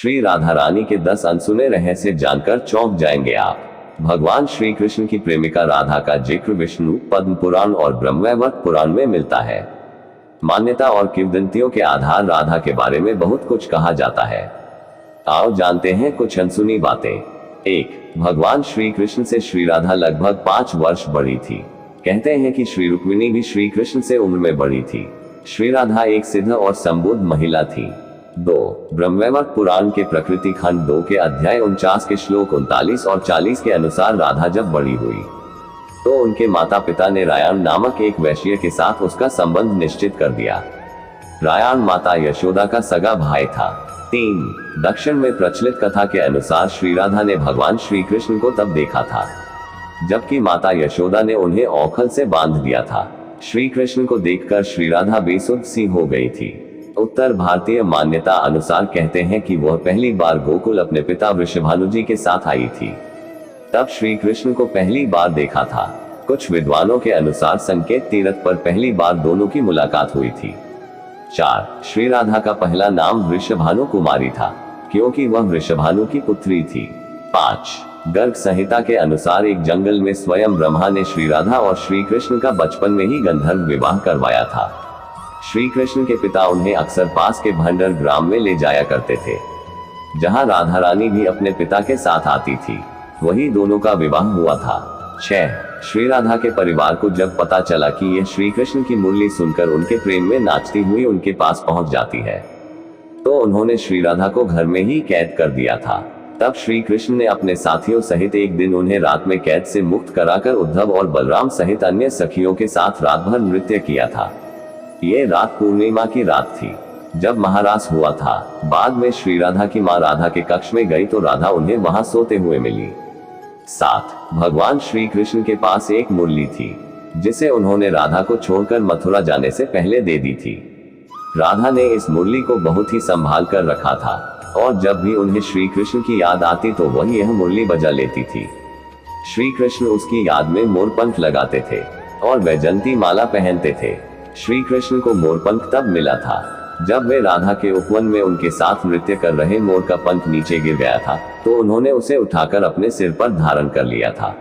श्री राधा रानी के 10 अनसुने रहस्य जानकर चौंक जाएंगे आप। भगवान श्री कृष्ण की प्रेमिका राधा का जिक्र विष्णु पद्म पुराण और ब्रह्मवैवर्त पुराण में मिलता है। मान्यता और किंवदंतियों के आधार राधा के बारे में बहुत कुछ कहा जाता है। आओ जानते हैं कुछ अनसुनी बातें। 1. भगवान श्री कृष्ण से श्री राधा लगभग 5 वर्ष बड़ी थी। कहते हैं कि श्री रुक्मिणी भी श्री कृष्ण से उम्र में बड़ी थी। श्री राधा एक सिद्ध और संबुद्ध महिला थी। 2. ब्रह्मवैवर्त पुराण के प्रकृति खंड 2 के अध्याय 49 के श्लोक 39 और 40 के अनुसार राधा जब बड़ी हुई तो उनके माता पिता ने रायान नामक एक वैश्य के साथ उसका संबंध निश्चित कर दिया। रायान माता यशोदा का सगा भाई था। 3. दक्षिण में प्रचलित कथा के अनुसार श्री राधा ने भगवान श्री कृष्ण को तब देखा था जबकि माता यशोदा ने उन्हें औखल से बांध दिया था। श्री कृष्ण को देखकर श्री राधा बेसुध सी हो गई थी। उत्तर भारतीय मान्यता अनुसार कहते हैं कि वह पहली बार गोकुल अपने पिता वृषभानुजी के साथ आई थी, तब श्री कृष्ण को पहली बार देखा था। कुछ विद्वानों के अनुसार संकेत तीर्थ पर पहली बार दोनों की मुलाकात हुई थी। 4. श्री राधा का पहला नाम वृषभानु कुमारी था क्योंकि वह वृषभानु की पुत्री थी। 5. गर्ग संहिता के अनुसार एक जंगल में स्वयं ब्रह्मा ने श्री राधा और श्री कृष्ण का बचपन में ही गंधर्व विवाह करवाया था। श्री कृष्ण के पिता उन्हें अक्सर पास के भंडर ग्राम में ले जाया करते थे, जहां राधा रानी भी अपने पिता के साथ आती थी। वही दोनों का विवाह हुआ था। 6. श्री राधा के परिवार को जब पता चला कि यह श्री कृष्ण की मुरली सुनकर उनके प्रेम में नाचती हुई उनके पास पहुंच जाती है, तो उन्होंने श्री राधा को घर में ही कैद कर दिया था। तब श्री कृष्ण ने अपने साथियों सहित एक दिन उन्हें रात में कैद से मुक्त कराकर उद्धव और बलराम सहित अन्य सखियों के साथ रात भर नृत्य किया था। ये रात पूर्णिमा की रात थी जब महारास हुआ था। बाद में श्री राधा की मां राधा के कक्ष में गई तो राधा उन्हें वहां सोते हुए मिली। 7. भगवान श्री कृष्ण के पास एक मुरली थी जिसे उन्होंने राधा को छोड़कर मथुरा जाने से पहले दे दी थी। राधा ने इस मुरली को बहुत ही संभाल कर रखा था और जब भी उन्हें श्री कृष्ण की याद आती तो वह यह मुरली बजा लेती थी। श्री कृष्ण उसकी याद में मोरपंख लगाते थे और वैजंती माला पहनते थे। श्री कृष्ण को मोरपंख तब मिला था जब वे राधा के उपवन में उनके साथ नृत्य कर रहे मोर का पंख नीचे गिर गया था, तो उन्होंने उसे उठाकर अपने सिर पर धारण कर लिया था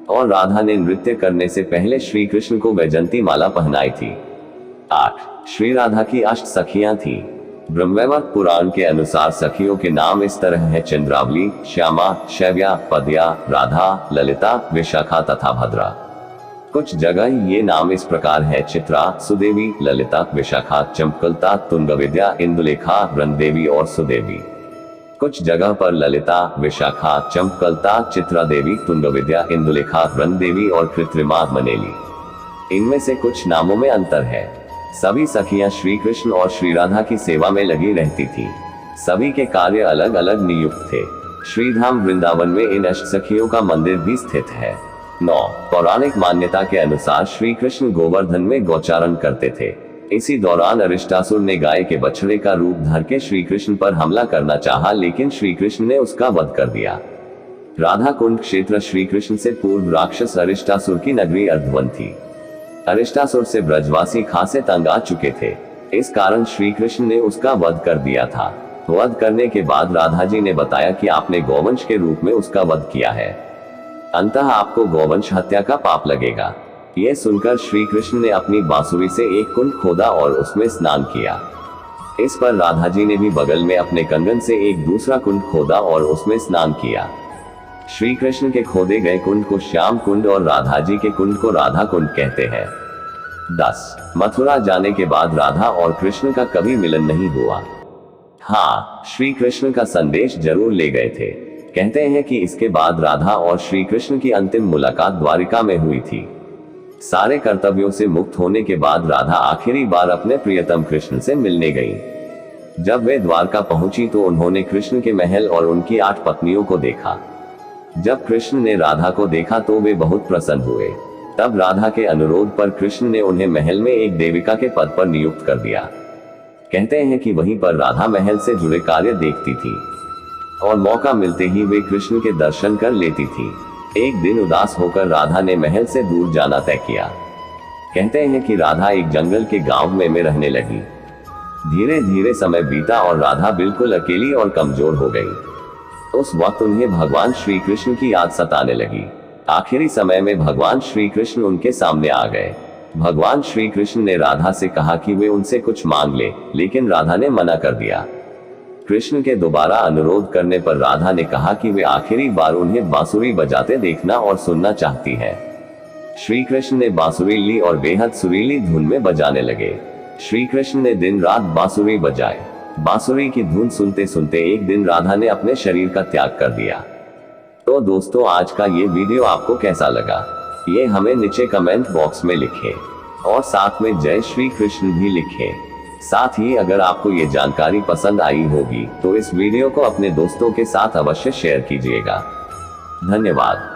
और राधा ने नृत्य करने से पहले श्री कृष्ण को वैजंती माला पहनाई थी। 8. श्री राधा की 8 सखियां थी। ब्रह्मवैवर्त पुराण के अनुसार सखियों के नाम इस तरह हैं: चंद्रावली, श्यामा, शैव्या, पद्या, राधा, ललिता, विशाखा तथा भद्रा। कुछ जगह ये नाम इस प्रकार है: चित्रा, सुदेवी, ललिता, विशाखा, चंपकलता, तुंगविद्या, इंदुलेखा, रंगदेवी और सुदेवी। कुछ जगह पर ललिता, विशाखा, चंपकलता, चित्रा देवी, तुंगविद्या, इंदुलेखा, रंगदेवी और कृत्रिमा मनेली। इनमें से कुछ नामों में अंतर है। सभी सखियां श्री कृष्ण और श्री राधा की सेवा में लगी रहती थी। सभी के कार्य अलग अलग नियुक्त थे। श्रीधाम वृंदावन में इन अष्ट सखियों का मंदिर भी स्थित है। 9. पौराणिक मान्यता के अनुसार श्री कृष्ण गोवर्धन में गौचारण करते थे। इसी दौरान अरिष्टासुर ने गाय के बछड़े का रूप धर के श्री कृष्ण पर हमला करना चाहा, लेकिन श्री कृष्ण ने उसका वध कर दिया। राधा कुंड क्षेत्र श्री कृष्ण से पूर्व राक्षस अरिष्टासुर की नगरी अर्धवन थी। अरिष्टासुर से ब्रजवासी खासे तंग आ चुके थे, इस कारण श्री कृष्ण ने उसका वध कर दिया था। वध करने के बाद राधा जी ने बताया कि आपने गौवंश के रूप में उसका वध किया है, अंततः आपको गौवंश हत्या का पाप लगेगा। यह सुनकर श्री कृष्ण ने अपनी बांसुरी से एक कुंड खोदा और उसमें स्नान किया। इस पर राधा जी ने भी बगल में अपने कंगन से एक दूसरा कुंड खोदा और उसमें स्नान किया। श्री कृष्ण के खोदे गए कुंड को श्याम कुंड और राधा जी के कुंड को राधा कुंड कहते हैं। 10. मथुरा जाने के बाद राधा और कृष्ण का कभी मिलन नहीं हुआ। हाँ, श्री कृष्ण का संदेश जरूर ले गए थे। कहते हैं कि इसके बाद राधा और श्री कृष्ण की अंतिम मुलाकात द्वारिका में हुई थी। सारे कर्तव्यों से मुक्त होने के बाद राधा आखिरी बार अपने प्रियतम कृष्ण से मिलने गई। जब वे द्वारका पहुंची तो उन्होंने कृष्ण के महल और उनकी 8 पत्नियों को देखा। जब कृष्ण ने राधा को देखा तो वे बहुत प्रसन्न हुए। तब राधा के अनुरोध पर कृष्ण ने उन्हें महल में एक देविका के पद पर नियुक्त कर दिया। कहते हैं कि वहीं पर राधा महल से जुड़े कार्य देखती थी और मौका मिलते ही वे कृष्ण के दर्शन कर लेती थी। एक दिन उदास होकर राधा ने महल से दूर जाना तय किया। कहते हैं कि राधा एक जंगल के गांव में रहने लगी। धीरे धीरे समय बीता और राधा बिल्कुल अकेली और कमजोर हो गई। उस वक्त उन्हें भगवान श्री कृष्ण की याद सताने लगी। आखिरी समय में भगवान श्री कृष्ण उनके सामने आ गए। भगवान श्री कृष्ण ने राधा से कहा कि वे उनसे कुछ मांग ले, लेकिन राधा ने मना कर दिया। कृष्ण के दोबारा अनुरोध करने पर राधा ने कहा कि वे आखिरी बार उन्हें बांसुरी बजाते देखना और सुनना चाहती है। श्री कृष्ण ने बांसुरी ली और बेहद सुरीली धुन में बजाने लगे। श्री कृष्ण ने दिन रात बांसुरी बजाए। बांसुरी की धुन सुनते सुनते एक दिन राधा ने अपने शरीर का त्याग कर दिया। तो दोस्तों, आज का ये वीडियो आपको कैसा लगा, ये हमें नीचे कमेंट बॉक्स में लिखें और साथ में जय श्री कृष्ण भी लिखें। साथ ही अगर आपको ये जानकारी पसंद आई होगी तो इस वीडियो को अपने दोस्तों के साथ अवश्य शेयर कीजिएगा। धन्यवाद।